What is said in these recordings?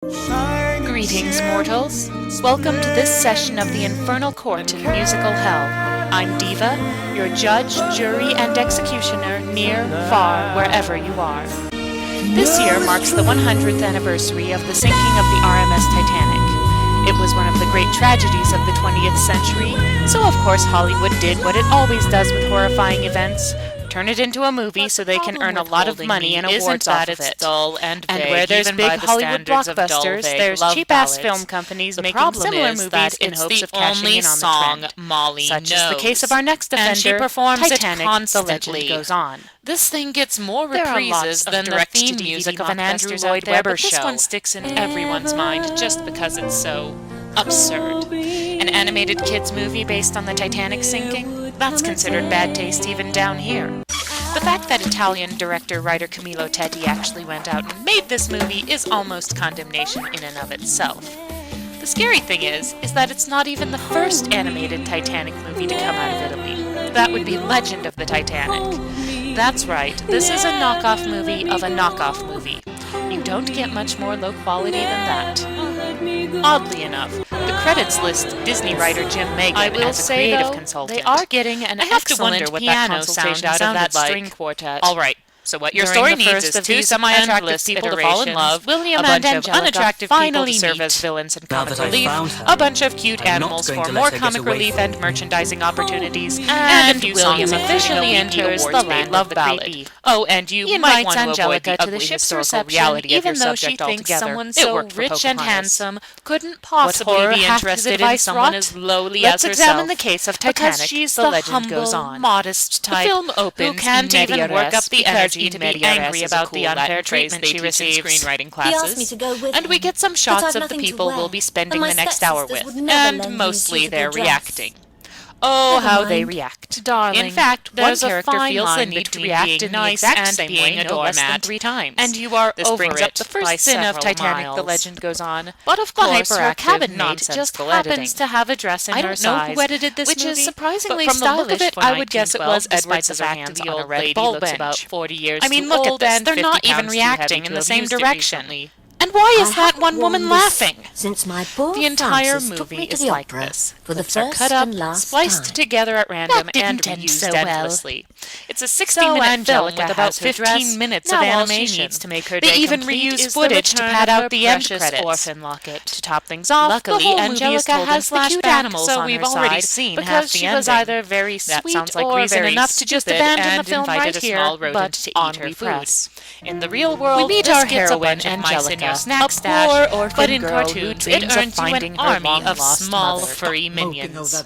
Greetings, mortals. Welcome to this session of the Infernal Court in musical hell. I'm Diva, your judge, jury, and executioner, near, far, wherever you are. This year marks the 100th anniversary of the sinking of the RMS Titanic. It was one of the great tragedies of the 20th century, so of course Hollywood did what it always does with horrifying events. Turn it into a movie so they can earn a lot of money and awards off of it. Dull and where there's big Hollywood blockbusters, there's cheap-ass film companies making similar movies in hopes of cashing in on the trend. Molly Such knows. is the case of our next offender, and she performs Titanic, it constantly. The Legend Goes On. This thing gets more There are reprises lots of than the theme direct-to-DVD music of an Andrew blockbusters Lloyd out there, Webber but this show. one sticks in everyone's mind just because it's so absurd. An animated kids movie based on the Titanic sinking? That's considered bad taste even down here. The fact that Italian director-writer Camillo Tetti actually went out and made this movie is almost condemnation in and of itself. The scary thing is that it's not even the first animated Titanic movie to come out of Italy. That would be Legend of the Titanic. That's right, this is a knockoff movie of a knockoff movie. You don't get much more low quality than that. Oddly enough, the credits list Disney writer Jim Megan as a creative consultant. They are getting an I have to excellent wonder what piano that sound consultation out of that sounded like. string quartet. All right. So what your During story the needs first is of two these semi-attractive endless people to fall in iterations, love, William a bunch and of Angelica unattractive people finally to serve meet. as villains and Now comic that I've relief, found her, a bunch of cute I'm not animals going for to more let her get comic away relief from and me. merchandising opportunities, And a few William songs officially including enters awards the made land love of the ballad. creepy. Oh, and you He might invites want to avoid Angelica the to the ugly ship's historical reception, reality of your even though she subject thinks altogether. someone It so worked for rich and Pocahontas. handsome couldn't What possibly horror be have to interested in devise someone what? as lowly Let's as herself. examine the case of Titanic. Because she's The the Legend humble, Goes On. modest The type film opens who can't in even work up the because energy to be mediares angry is a about cool the unfair Latin phrase treatment they she teach in receives. screenwriting He classes. asked me to go with And we him, get some but shots I've of the nothing to people wear, we'll be spending and my the next hour stepsisters with, would never and lend me a mostly suitable they're dress. reacting. Oh, Never how they mind. react. Darling, In fact, one there's a character fine feels the line need to between react being in the nice exact and same being way no no less than doormat. 3 times. And you are This over brings it up the first by sin of several Titanic, The miles. Legend Goes On. But of The course, her hyperactive cabin mate just nonsensical happens editing. to have a dress in I her don't know size, who edited this which movie, is surprisingly but from the look of stylish it, for I would guess it was 1912, Edward despite the Scissorhands hands on on a red lady ball looks bench. about 40 years I mean, too look old at this. and They're 50 not even pounds too reacting heavy in to the have same used it direction. recently. And why I is that haven't one woman worn this laughing? Since my poor The entire Francis took me movie to is the like opera this. for the Clips are first cut up, and last spliced time. together at random, That didn't and end reused so well. endlessly. It's a So 60-minute film Angelica with about has her 15 dress. minutes Now of all she animation. needs to make her They day even complete reuse is the footage to return pad of out her the end precious credits. orphan locket. To top things off, Luckily, the whole movie is Angelica told in has the cute flashback, animals so on we've her already side seen because half the she ending. was either very That sweet sounds like or reason very enough to just stupid abandon and the film invited right a here, small but rodent to on eat her press. food. In the real world, We meet this our gets a heroine, bunch of mice in your Angelica, snack a stash, poor orphan but in girl who cartoons dreams it of earns you finding an her army of long-lost small mother. furry minions.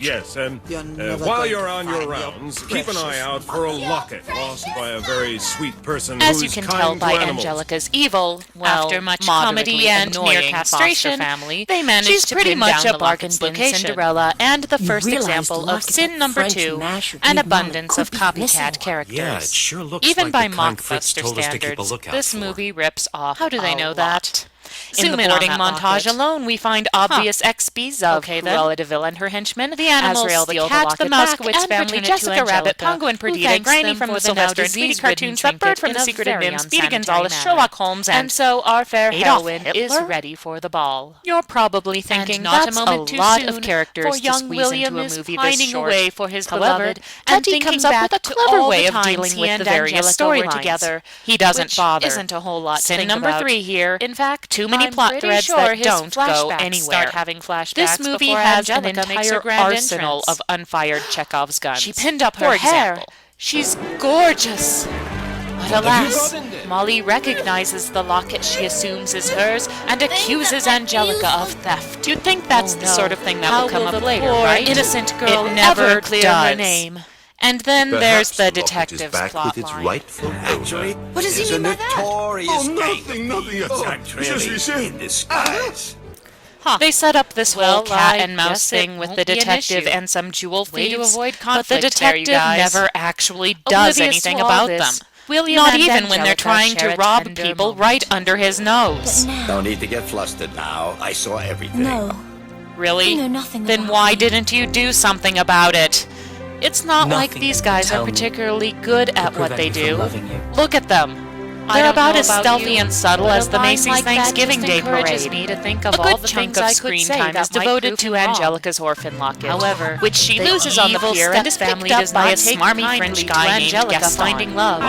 Yes, and You're never while going you're to on your find your rounds, keep an eye precious out for a locket lost by a very sweet person As who's you can kind tell to by animals. Angelica's evil, After much moderately comedy and annoying near foster castration, family, they managed she's to pretty pin much down a the bargain locket's bin location. Cinderella and the You first realize example the of locket sin that number French 2, mash would an leave Mama abundance of could be missing. copycat characters. Yeah, it sure looks Even like by the kind mock Fritz buster told us to keep a standards, lookout this for. movie rips off How do they a know lot. that? In Zoom the in on boarding that montage locket. alone, we find obvious XPs of Okay, then. Cruella de Vil and her henchmen, The animals Azrael the steal the cat, the locket back Moskowitz and family, return it to Jessica Rabbit, Angelica, Pongo and who Perdita, thanks Granny them from for the the Sylvester now and Speedy disease-ridden cartoons, that bird trinket from in the a Secret of very NIMS, Speedy unsanitary Gonzales, manner. Sherlock Holmes, and so our fair Adolf heroine is Hitler? ready for the ball. You're probably thinking not a that's moment too lot soon, of characters for to young squeeze William into a is movie pining this short. away for his However, beloved, and Teddy thinking comes up back with a to clever all way the of times dealing he with and the various Angelica were storylines. together. He doesn't Which bother. isn't a whole lot to Sin think number about. 3 here. In fact, Too many I'm plot pretty threads sure that his don't go flashbacks anywhere. Start having flashbacks This movie before has an Angelica makes her entire grand arsenal entrance. of unfired Chekhov's guns. She pinned up her For hair. example, She's gorgeous. But alas, Molly recognizes the locket she assumes is hers and accuses Angelica of theft. You'd think that's the sort of thing that will come up later, right? innocent girl It never never clear her does. name. And then there's the locket is detective's back plot with its line. rightful Actually, owner. what does he mean by that? Oh, nothing. It's really in disguise. They set up this whole Well, cat I and mouse guess it thing with won't the be an detective issue. and some jewel Way to thieves, avoid but the conflict there, you detective guys. never actually does Oblivious anything to all about this, them. William Not and even when they're Angelica trying share to a rob tender people moment. right under his nose. But now, No need to get flustered now. I saw everything. no, Really? you know nothing Then about why me. didn't you do something about it? It's not like Nothing these can guys tell are me particularly good at what prevent they me from do. loving you. Look at them. They're about as stealthy and subtle as the Macy's Thanksgiving Day Parade. Me to think of A all good the chunk things of I could screen say time that is devoted might to prove him wrong. Angelica's orphan locket, However, which she the loses on the evil pier and is stepfamily picked up does by a not take smarmy kindly French to guy named Angelica Gaston. finding love.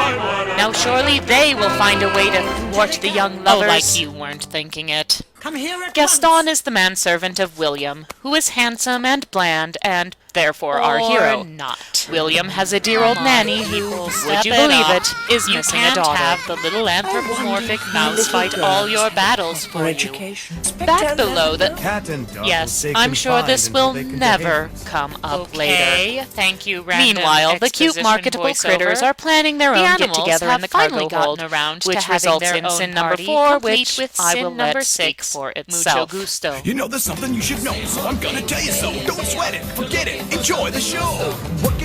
Now surely they will find a way to thwart the young lovers. Oh, like you weren't thinking it. Come here at Gaston once. is the manservant of William, who is handsome and bland and, therefore, our Or hero. not. William has a dear old nanny who, would you believe it, is You missing a can't daughter. have the little anthropomorphic mouse fight all your battles for you. education. Back below the... Cat and dog Yes, will take I'm them sure fine this until will they can never behave. come up later. Okay, thank you, random Meanwhile, the cute exposition marketable voiceover. critters are planning their The own animals get-together in have the finally cargo hold, gotten around to which having results their in own sin number party, 4, complete which with I sin will number let speak 6. for Mucho itself. gusto. You know, there's something you should know, so I'm gonna tell you so. Don't sweat it, forget it, enjoy the show.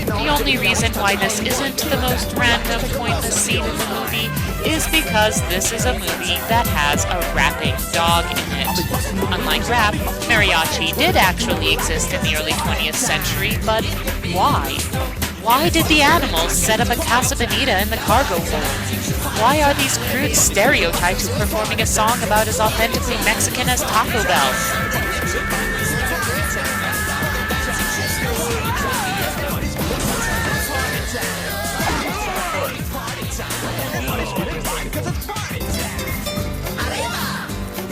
The only reason why this isn't the most random, pointless scene in the movie is because this is a movie that has a rapping dog in it. Unlike rap, mariachi did actually exist in the early 20th century, but why? Why did the animals set up a Casa Bonita in the cargo hold? Why are these crude stereotypes performing a song about as authentically Mexican as Taco Bell?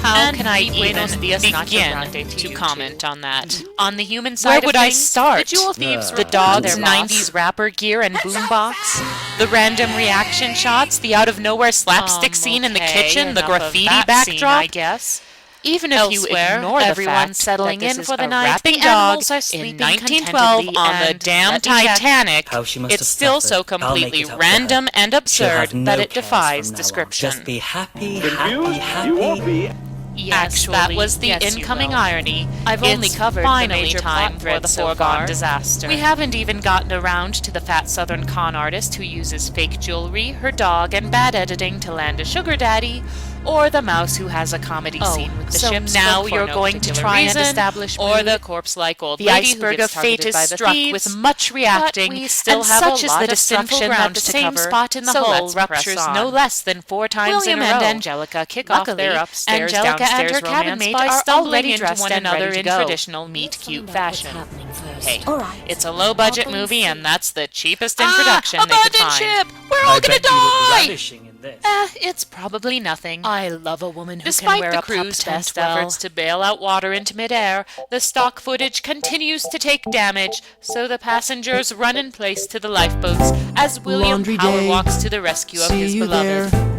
How can I even begin to comment on that? On the human side Where of would I things, start? the jewel thieves, the Report dog's to their boss. 90s rapper gear and boombox, the random reaction shots, the out-of-nowhere slapstick scene in the okay, kitchen, the enough of graffiti that backdrop, scene, I guess. Even if Elsewhere, you ignore the everyone fact settling that this in is for the a night, rapping the dog animals are in sleeping 1912 contentedly, on the and damn let me guess Titanic, how she must it's have still suffered. so I'll make completely it up to her. random and She'll absurd have no that it cares defies from now on. description. Just be happy, happy, happy. Yes, Actually, that was the yes, you incoming will. irony. I've only It's covered the finally major time plot for threads the so foregone far. disaster. We haven't even gotten around to the fat southern con artist who uses fake jewelry, her dog, and bad editing to land a sugar daddy, or the mouse who has a comedy scene with the so ships now booked for you're no going to particular try and reason, establish or mood? the corpse-like old The lady iceberg who gets of fate targeted is by the struck thieves, with much reacting, but we still and have such a is lot the of sinful distinction ground that to the same cover, spot in the so hole let's press ruptures on. no less than 4 times William in a and row. Angelica kick Luckily, off their upstairs Angelica downstairs and her cabin romance mate by are stumbling already into dressed one and another ready to in go. traditional meet-cute fashion. Hey, All right. it's a low-budget movie, and that's the cheapest introduction they could abandoned find. ship! We're all gonna die! ravishing in this. It's probably nothing. I love a woman who Despite can wear the a crew's pup tent best well. efforts to bail out water into midair, the stock footage continues to take damage, so the passengers run in place to the lifeboats as William Laundry Power day. walks to the rescue of See his you beloved. there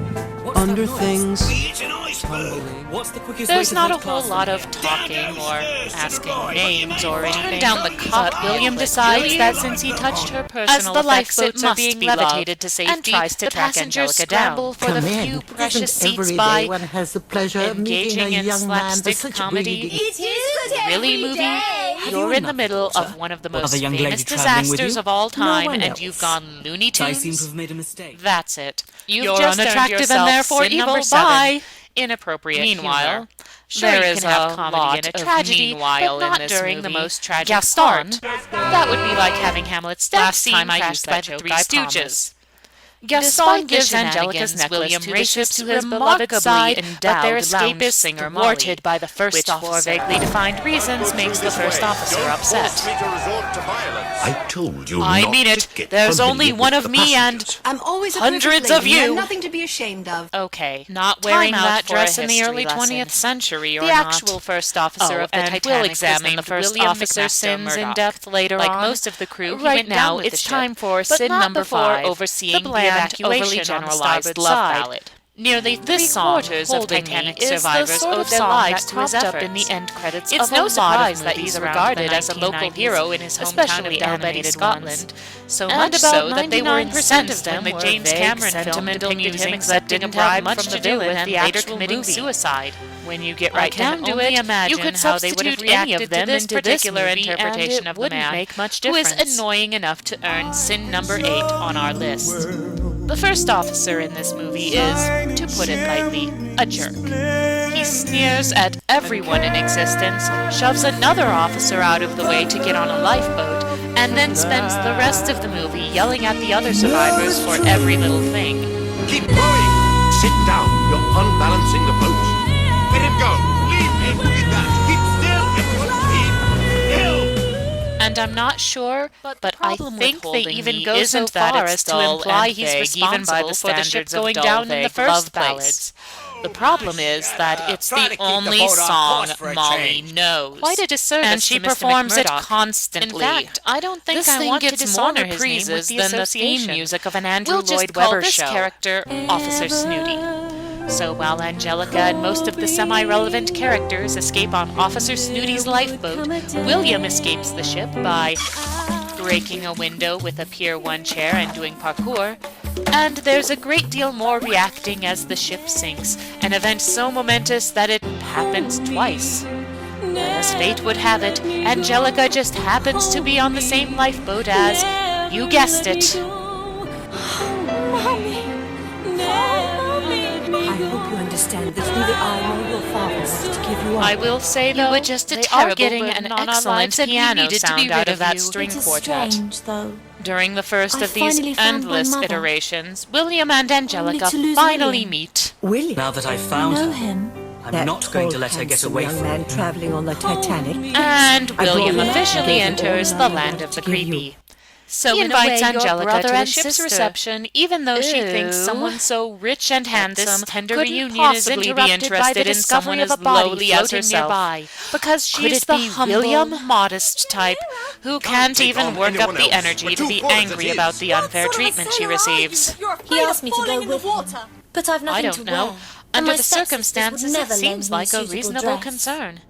under things. It's an iceberg. What's the quickest There's way to not a French whole castle? lot of talking or asking names or anything. Turn Down the cup, William decides that since he touched her personal the lifeboats lifeboats are are being being levitated to loved, safety, and tries to the track passengers Angelica scramble down. for the Come in. few precious Isn't seats every by day one has the pleasure of meeting engaging a in young man slapstick for such comedy. breeding. It is Really, movie? You're in the middle of one of the most Other young famous lady travelling with disasters you? of all time, one and else. you've gone Looney I seem to Tunes? have made a mistake. That's it. You've You're just unattractive earned and yourself therefore sin evil. number 7. Bye. Inappropriate Meanwhile, humor. sure, There you is can have a comedy lot and a of tragedy, meanwhile but not in this during movie. the most tragic Gaston, part. that would be like having Hamlet's death Last scene time I crashed used by that the joke, Three I Stooges. promise. Gaston Despite gives the Angelica's shenanigans, necklace William to the races ship's to his remarkably remarkably endowed but their lounge escapist singer thwarted Molly, by the first which officer. for vaguely defined reasons makes the first officer upset. I told you I not mean to it. get There's familiar only with one the of me and passengers. I'm always a Hundreds perfect of lady, and you. nothing to be ashamed of. Okay, Not time wearing out that for dress a in the history early lesson. 20th century or The not. actual first officer of the and Titanic we'll was examine named the first William officer's McMaster sins in Murdoch. depth later Like on. most of the crew, he Right went now, down with it's the time ship, for but sin not number before 5, overseeing the the bland, overly evacuation on the generalized starboard side. side. Nearly This three-quarters song, of Holding Titanic Me, is the survivors sort owed of their song lives that to his cropped up efforts. in the end credits It's of no a lot surprise of that movies he's around regarded the as a local 1990s, hero in his hometown especially of Dalbeattie, animated Scotland. ones. So And much about so that they were 99% incensed of them when the were James vague, Cameron film sentimental depicted him musings that accepting a didn't bribe have much from to the do with villain the and actual committing movie. suicide. When you get I right can down to only it, imagine you could how they would substitute have any of reacted them to this into this particular movie, and interpretation it of the wouldn't man make much who is difference. Annoying enough to earn sin number 8 on our list. The first officer in this movie is, to put it lightly, a jerk. He sneers at everyone in existence, shoves another officer out of the way to get on a lifeboat, and then spends the rest of the movie yelling at the other survivors for every little thing. Keep going. Sit down. You're unbalancing the boat. Let him go. Leave him with that. Keep still, everyone. Keep still. And I'm not sure, but I think they even go so isn't that far it's as to dull imply and he's vague, even by responsible the for the ship standards of going dull, down in the vague first love place. ballads. The problem is that it's Try to the keep the only boat on song course for a Molly change. knows. Quite a disservice and she to Mr. performs it McMurdoch. constantly. In fact, I don't think This I thing want to gets dishonor more his praises name with the than the association. theme music of an Andrew We'll just Lloyd call Webber this show. character Officer Snooty. So while Angelica and most of the semi-relevant characters escape on Officer Snooty's lifeboat, William escapes the ship by breaking a window with a Pier 1 chair and doing parkour, and there's a great deal more reacting as the ship sinks, an event so momentous that it happens twice. But as fate would have it, Angelica just happens to be on the same lifeboat as, you guessed it, I hope you understand that neither I nor your father wants to give you up. I will say, though, were just a they terrible are getting burden an on our excellent lives, and we piano needed to sound be out rid of of that you. string It is quartet. strange, though. During the first I of these finally found my endless mother. iterations, William and Angelica to lose finally William. meet. William? Now that I've You found know her, him? I'm That not going to tall, let her get handsome away young from man me. traveling on the Titanic. And I William brought him officially and gave him all enters I the had land of the to give you. creepy. So He he invites invites your Angelica brother to the and ship's sister. reception, even though she thinks Ew. someone so rich and handsome This tender couldn't reunion is possibly be interrupted by the interested in discovery someone of as a body lowly as floating herself. nearby. Because Could she's it the be humble, William? modest type who can't take even on work up anyone the else. energy We're to too be full as angry it about is. the unfair treatment she receives. He asked me to go with him, but I've I nothing don't to know. wear. Under And the my stepsisters circumstances, would it never seems lend me like a suitable reasonable dress. concern.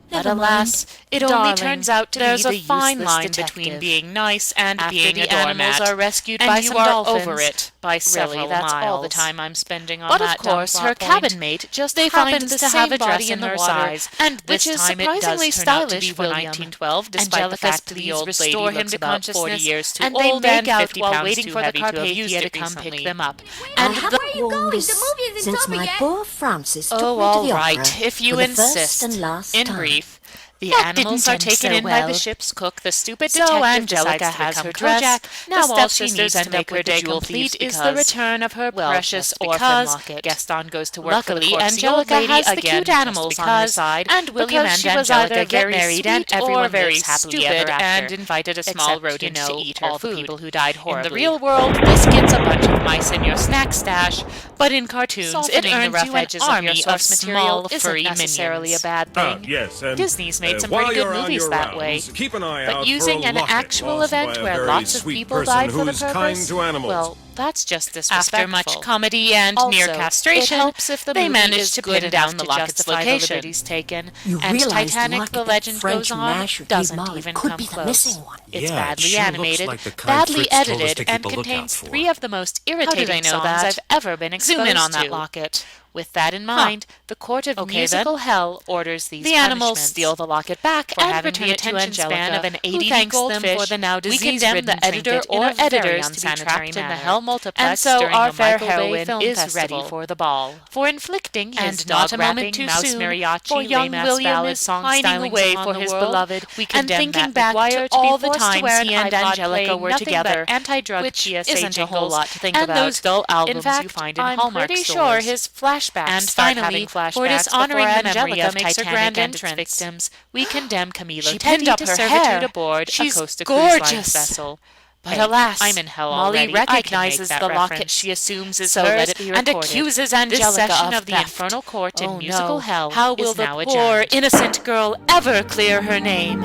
Never But alas, it only Darling, turns out to there's be a the fine useless line detective. between being nice and After being the a doormat. animals are rescued and by you some are dolphins. over it by several Really, that's all miles. the time I'm spending on But that of course, dumb her plot point. cabin mate just They find happens the to have same a dress body in in her the water, size, and this which is time it does surprisingly turn out to stylish be for William. 1912, despite Angelica the fact that flees the old lady restore him looks to about 40 consciousness, years too and they old make and out 50 while pounds waiting too for the heavy to have Carpathia used to it come recently. pick them up. I And haven't the worn this since my poor Francis took Oh, me to all the right, opera if you for the insist. first and last In time. brief, the That animals didn't are end taken so in by well. the ship's cook. The stupid So detective Angelica decides to has become her dress. Kojak. Now The all she stepsisters needs to end make up her with day the jewel complete thieves is the because, return of her well, precious just orphan because locket. Gaston goes to work Luckily, for the corpsey old Angelica lady has the again, cute just animals on her because, side, and William because and she was Angelica either get very married, and sweet everyone or very lives happily stupid ever after, and invited a small except, rodent to eat her all the food. people who died horribly. In the real world, this gets a bunch of mice in your snack stash, but in cartoons, Softening it the earns rough you an edges of your army source of material small, isn't furry necessarily minions. a bad thing. Yes, and Disney's made some while pretty you're good on movies your that way. rounds, keep an eye But out using for a an locket actual lost event by a where very lots of sweet people person died for the who's purpose, kind to animals. well, that's just disrespectful. After much comedy and Also, near it castration, helps if the they movie managed is to good pin enough down the to locket's justify location. the liberties taken. You And realize Titanic, Locket, the that legend French goes on, masher gave doesn't Molly, even could come be the close. missing one. It's Yeah, it badly sure looks animated, like the kind badly Fritz told us edited, to keep and a lookout contains for. 3 of the most irritating they know songs that? I've ever been exposed Zoom in on that to. locket. With that in mind, the Court of Okay, Musical then. Hell orders these The animals punishments. steal the locket back For and having return the it to attention span Angelica, of an who 80 thanks them goldfish, for the now we disease-ridden condemn the editor trinket in or a very editors to be unsanitary trapped in the manner. Hell Multiplex And so during our the fair Michael Bay heroine Film is Festival. ready for the ball. For inflicting his And not a moment dog-rapping, too mouse soon, mariachi, for young lame-ass William ballad is song pining stylings away upon for the his world, beloved, we and condemn thinking Matt back McGuire to to all be the forced to times wear an he and iPod Angelica playing were nothing together, but anti-drug which GSA isn't a whole jingles, lot to think and about. those dull albums In fact, you find in I'm Hallmark pretty stores. sure his flashbacks And start finally, having for flashbacks dishonoring before the memory Angelica of makes her Titanic grand and its entrance. victims, we condemn Camilo She Teddy pinned up to her servitude hair. aboard She's a Costa Cruise Line gorgeous. vessel. But Hey, alas, I'm in hell Molly already. I can make recognizes that the locket reference. she assumes is So hers let it be and recorded. accuses This Angelica session of of the theft. Infernal Court in Oh, Musical no. Hell How will is the now poor, adjourned. innocent girl ever clear her name?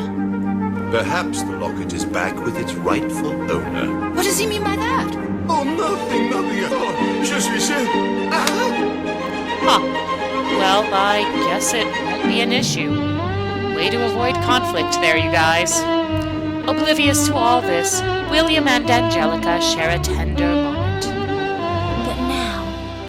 Perhaps the locket is back with its rightful owner. What does he mean by that? Oh, nothing at all. Je suis sûr. Well, I guess it won't be an issue. Way to avoid conflict there, you guys. Oblivious to all this, William and Angelica share a tender moment.